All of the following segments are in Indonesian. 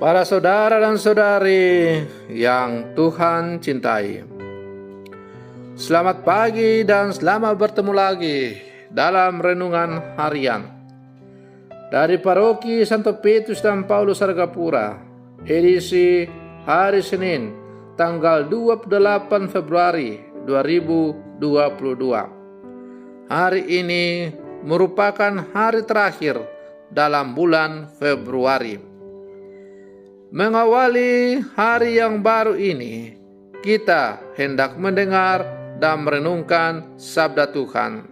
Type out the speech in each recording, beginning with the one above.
Para saudara dan saudari yang Tuhan cintai, selamat pagi dan selamat bertemu lagi dalam renungan harian dari Paroki Santo Petrus dan Paulus Argapura, edisi hari Senin, tanggal 28 Februari 2022. Hari ini merupakan hari terakhir dalam bulan Februari. Mengawali hari yang baru ini, kita hendak mendengar dan merenungkan sabda Tuhan.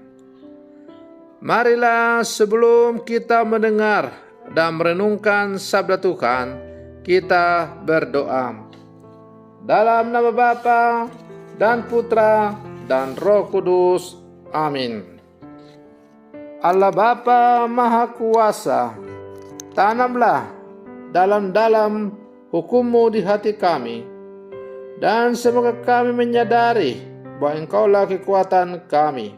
Marilah sebelum kita mendengar dan merenungkan sabda Tuhan, kita berdoa. Dalam nama Bapa dan Putra dan Roh Kudus. Amin. Allah Bapa Maha Kuasa, tanamlah dalam hukum-Mu di hati kami, dan semoga kami menyadari bahwa Engkaulah kekuatan kami,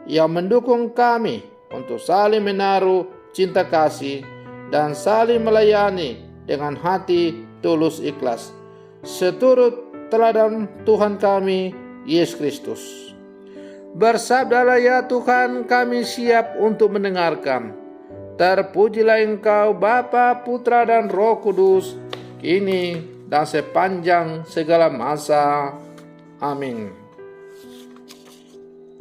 yang mendukung kami untuk saling menaruh cinta kasih dan saling melayani dengan hati tulus ikhlas, seturut teladan Tuhan kami, Yesus Kristus. Bersabdalah ya Tuhan, kami siap untuk mendengarkan. Terpujilah Engkau Bapa, Putra dan Roh Kudus, kini dan sepanjang segala masa. Amin.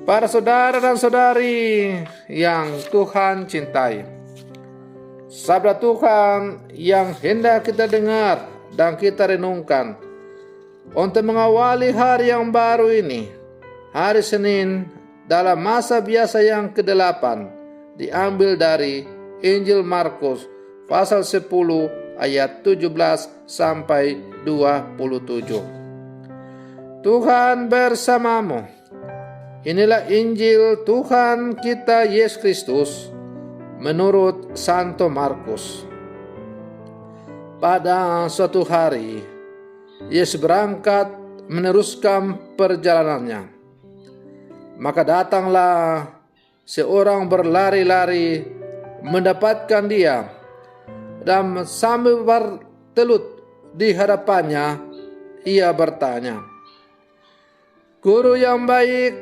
Para saudara dan saudari yang Tuhan cintai, sabda Tuhan yang hendak kita dengar dan kita renungkan untuk mengawali hari yang baru ini, hari Senin dalam masa biasa yang ke-8, diambil dari Injil Markus pasal 10 ayat 17 sampai 27. Tuhan bersamamu. Inilah Injil Tuhan kita Yesus Kristus menurut Santo Markus. Pada suatu hari, Yesus berangkat meneruskan perjalanannya. Maka datanglah seorang berlari-lari mendapatkan dia, dan sambil bertelut di hadapannya, ia bertanya, "Guru yang baik,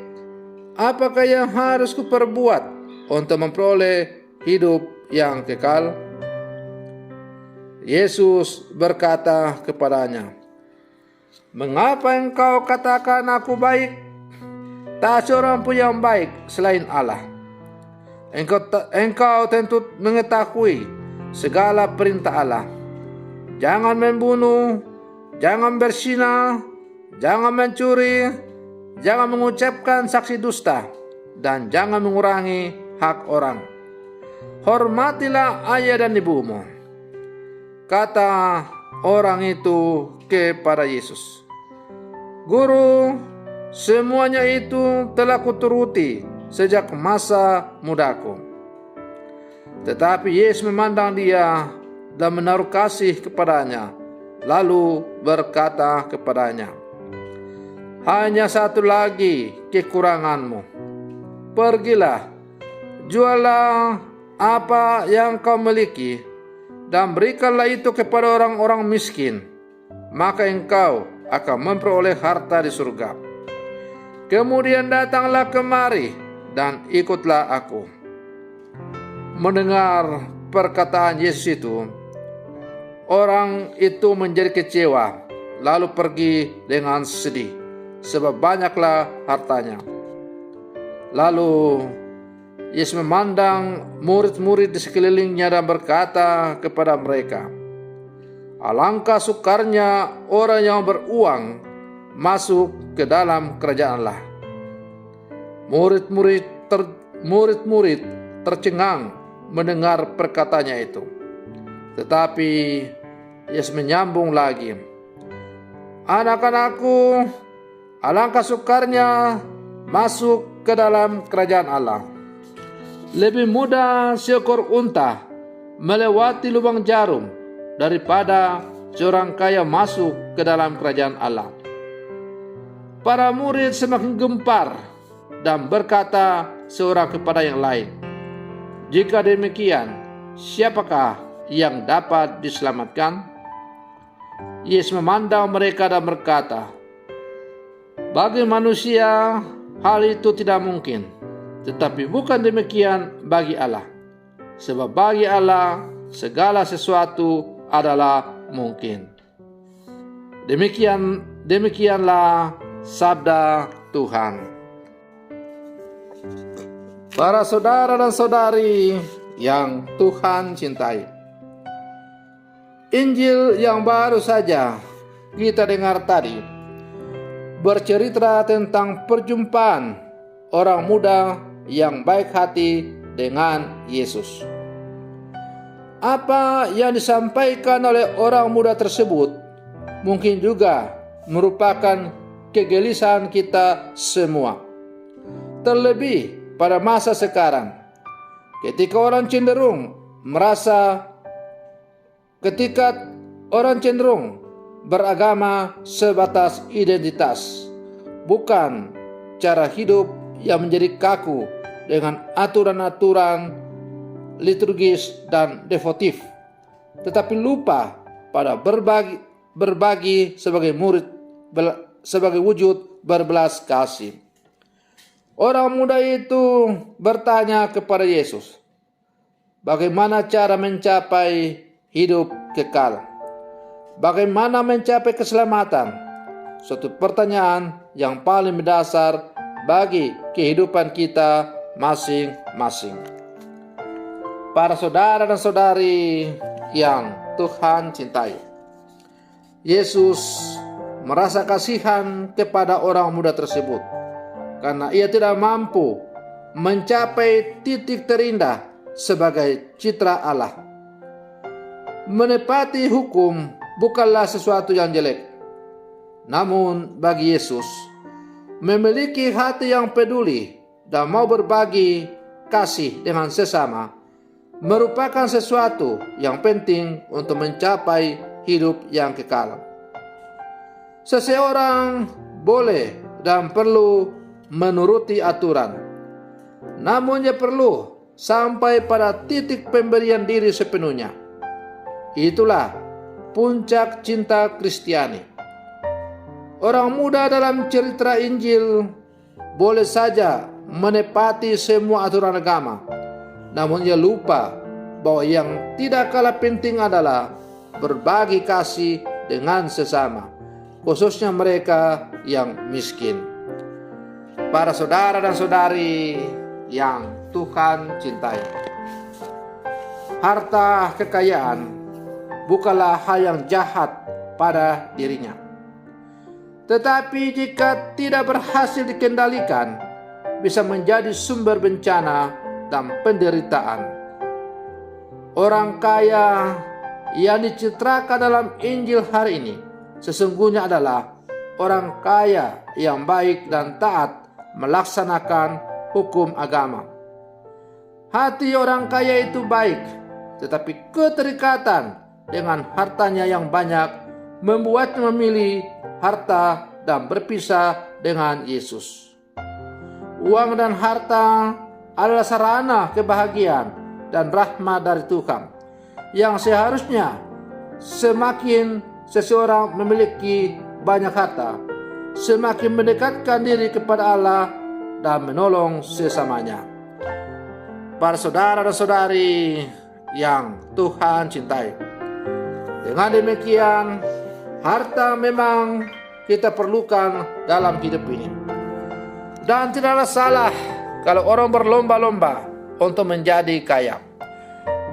apakah yang harus kuperbuat untuk memperoleh hidup yang kekal?" Yesus berkata kepadanya, "Mengapa engkau katakan aku baik? Tak seorang pun yang baik selain Allah. Engkau tentu mengetahui segala perintah Allah. Jangan membunuh, jangan berzina, jangan mencuri, jangan mengucapkan saksi dusta, dan jangan mengurangi hak orang. Hormatilah ayah dan ibumu." Kata orang itu kepada Yesus, "Guru, semuanya itu telah kuturuti sejak masa mudaku." Tetapi Yesus memandang dia dan menaruh kasih kepadanya, lalu berkata kepadanya, "Hanya satu lagi kekuranganmu. Pergilah, jualah apa yang kau miliki, dan berikanlah itu kepada orang-orang miskin, maka engkau akan memperoleh harta di surga. Kemudian datanglah kemari dan ikutlah aku." Mendengar perkataan Yesus itu, orang itu menjadi kecewa, lalu pergi dengan sedih, sebab banyaklah hartanya. Lalu Yesus memandang murid-murid di sekelilingnya dan berkata kepada mereka, "Alangkah sukarnya orang yang beruang masuk ke dalam kerajaan Allah." Murid-murid tercengang mendengar perkataannya itu. Tetapi Yesus menyambung lagi, "Anak-anakku, alangkah sukarnya masuk ke dalam kerajaan Allah. Lebih mudah seekor unta melewati lubang jarum daripada seorang kaya masuk ke dalam kerajaan Allah." Para murid semakin gempar dan berkata seorang kepada yang lain, "Jika demikian, siapakah yang dapat diselamatkan?" Yesus memandang mereka dan berkata, "Bagi manusia hal itu tidak mungkin, tetapi bukan demikian bagi Allah. Sebab bagi Allah segala sesuatu adalah mungkin." Demikianlah sabda Tuhan. Para saudara dan saudari yang Tuhan cintai, Injil yang baru saja kita dengar tadi bercerita tentang perjumpaan orang muda yang baik hati dengan Yesus. Apa yang disampaikan oleh orang muda tersebut mungkin juga merupakan kegelisahan kita semua. Terlebih pada masa sekarang, ketika orang cenderung beragama sebatas identitas, bukan cara hidup yang menjadi kaku dengan aturan-aturan liturgis dan devotif, tetapi lupa pada berbagi sebagai wujud berbelas kasih. Orang muda itu bertanya kepada Yesus, bagaimana cara mencapai hidup kekal? Bagaimana mencapai keselamatan? Suatu pertanyaan yang paling mendasar bagi kehidupan kita masing-masing. Para saudara dan saudari yang Tuhan cintai, Yesus merasa kasihan kepada orang muda tersebut karena ia tidak mampu mencapai titik terindah sebagai citra Allah. Menepati hukum bukanlah sesuatu yang jelek. Namun bagi Yesus, memiliki hati yang peduli dan mau berbagi kasih dengan sesama merupakan sesuatu yang penting untuk mencapai hidup yang kekal. Seseorang boleh dan perlu menuruti aturan, namun ia perlu sampai pada titik pemberian diri sepenuhnya. Itulah puncak cinta Kristiani. Orang muda dalam cerita Injil boleh saja menepati semua aturan agama, namun ia lupa bahwa yang tidak kalah penting adalah berbagi kasih dengan sesama, khususnya mereka yang miskin. Para saudara dan saudari yang Tuhan cintai, harta kekayaan bukanlah hal yang jahat pada dirinya. Tetapi jika tidak berhasil dikendalikan, bisa menjadi sumber bencana dan penderitaan. Orang kaya yang dicitrakan dalam Injil hari ini sesungguhnya adalah orang kaya yang baik dan taat melaksanakan hukum agama. Hati orang kaya itu baik, tetapi keterikatan dengan hartanya yang banyak membuatnya memilih harta dan berpisah dengan Yesus. Uang dan harta adalah sarana kebahagiaan dan rahmat dari Tuhan, yang seharusnya semakin seseorang memiliki banyak harta, semakin mendekatkan diri kepada Allah dan menolong sesamanya. Para saudara dan saudari yang Tuhan cintai, dengan demikian, harta memang kita perlukan dalam hidup ini. Dan tidaklah salah kalau orang berlomba-lomba untuk menjadi kaya.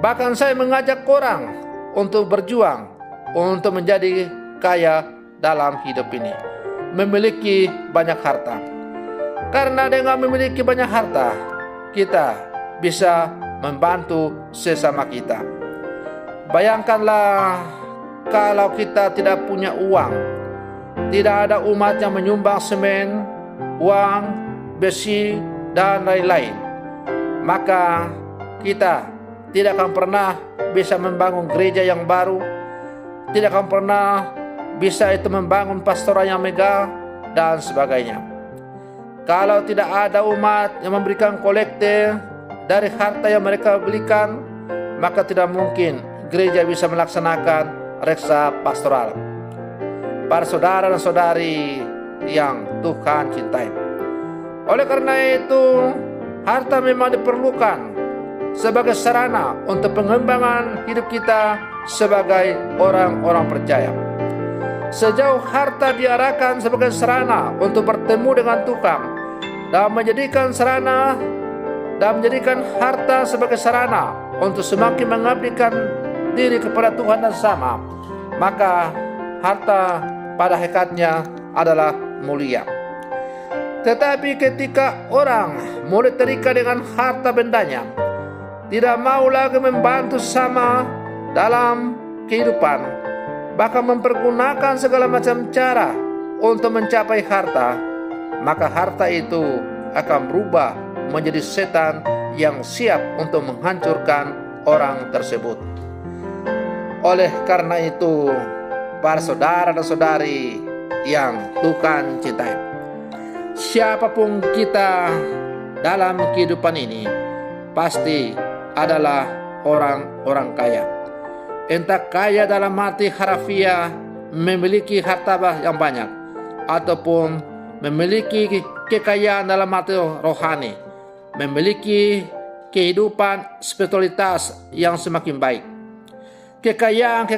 Bahkan saya mengajak orang untuk berjuang untuk menjadi kaya dalam hidup ini, memiliki banyak harta. Karena dengan memiliki banyak harta, kita bisa membantu sesama kita. Bayangkanlah kalau kita tidak punya uang, tidak ada umat yang menyumbang semen, uang, besi, dan lain-lain, maka kita tidak akan pernah bisa membangun gereja yang baru, tidak akan pernah bisa itu membangun pastoral yang megah, dan sebagainya. Kalau tidak ada umat yang memberikan kolekte dari harta yang mereka belikan, maka tidak mungkin gereja bisa melaksanakan reksa pastoral. para saudara dan saudari yang Tuhan cintai. Oleh karena itu, harta memang diperlukan sebagai sarana untuk pengembangan hidup kita sebagai orang-orang percaya. Sejauh harta diarahkan sebagai sarana untuk bertemu dengan Tuhan dan menjadikan harta sebagai sarana untuk semakin mengabdikan diri kepada Tuhan dan sama, maka harta pada hakikatnya adalah mulia. Tetapi ketika orang mulai terikat dengan harta bendanya, tidak mau lagi membantu sesama dalam kehidupan, bahkan mempergunakan segala macam cara untuk mencapai harta, maka harta itu akan berubah menjadi setan yang siap untuk menghancurkan orang tersebut. Oleh karena itu, para saudara dan saudari yang Tuhan cintai, siapapun kita dalam kehidupan ini pasti adalah orang-orang kaya. Entah kaya dalam arti harfiah, memiliki harta yang banyak, ataupun memiliki kekayaan dalam arti rohani, memiliki kehidupan spiritualitas yang semakin baik. Kekayaan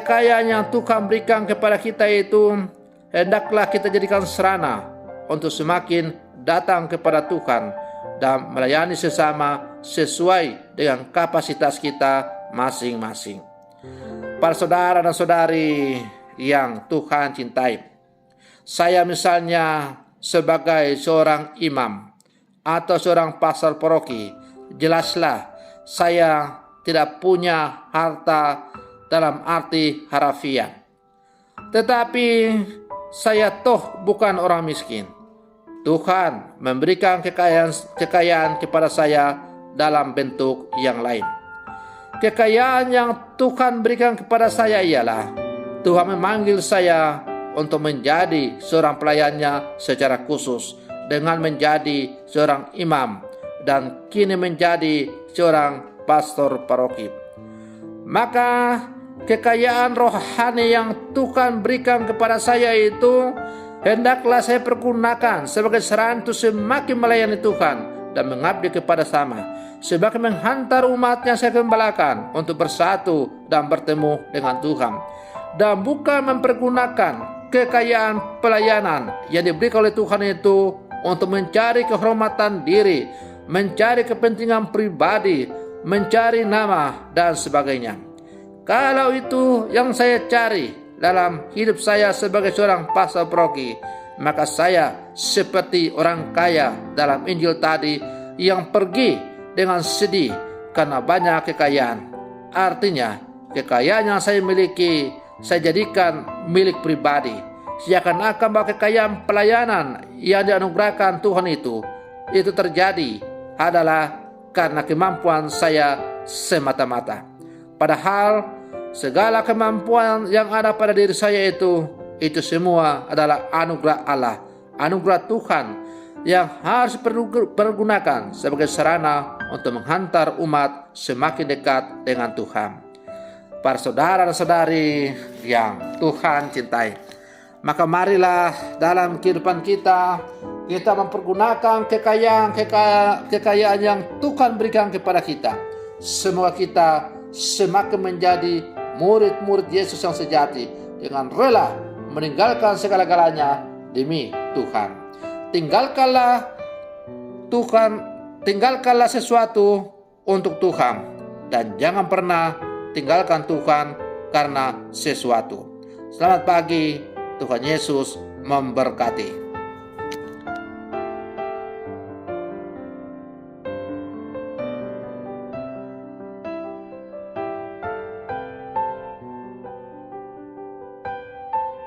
yang Tuhan berikan kepada kita itu hendaklah kita jadikan sarana untuk semakin datang kepada Tuhan dan melayani sesama sesuai dengan kapasitas kita masing-masing. Para saudara dan saudari yang Tuhan cintai, saya misalnya sebagai seorang imam atau seorang pastor paroki, jelaslah saya tidak punya harta dalam arti harfiah. Tetapi saya toh bukan orang miskin. Tuhan memberikan kekayaan kepada saya dalam bentuk yang lain. Kekayaan yang Tuhan berikan kepada saya ialah Tuhan memanggil saya untuk menjadi seorang pelayannya secara khusus dengan menjadi seorang imam dan kini menjadi seorang pastor paroki. Maka kekayaan rohani yang Tuhan berikan kepada saya itu hendaklah saya pergunakan sebagai sarana untuk semakin melayani Tuhan dan mengabdi kepada sama, sebagai menghantar umat yang saya gembalakan untuk bersatu dan bertemu dengan Tuhan, dan bukan mempergunakan kekayaan pelayanan yang diberikan oleh Tuhan itu untuk mencari kehormatan diri, mencari kepentingan pribadi, mencari nama dan sebagainya. Kalau itu yang saya cari dalam hidup saya sebagai seorang pastor paroki, maka saya seperti orang kaya dalam Injil tadi yang pergi dengan sedih karena banyak kekayaan. Artinya, kekayaan yang saya miliki saya jadikan milik pribadi. Seakan-akan bahwa kekayaan pelayanan yang dianugerahkan Tuhan itu terjadi adalah karena kemampuan saya semata-mata. Padahal segala kemampuan yang ada pada diri saya itu semua adalah anugerah Allah, anugerah Tuhan yang harus dipergunakan sebagai sarana untuk menghantar umat semakin dekat dengan Tuhan. Para saudara dan saudari yang Tuhan cintai, maka marilah dalam kehidupan kita mempergunakan kekayaan yang Tuhan berikan kepada kita. Semoga kita semakin menjadi murid-murid Yesus yang sejati dengan rela meninggalkan segala-galanya demi Tuhan. Tinggalkanlah sesuatu untuk Tuhan dan jangan pernah tinggalkan Tuhan karena sesuatu. Selamat pagi, Tuhan Yesus memberkati.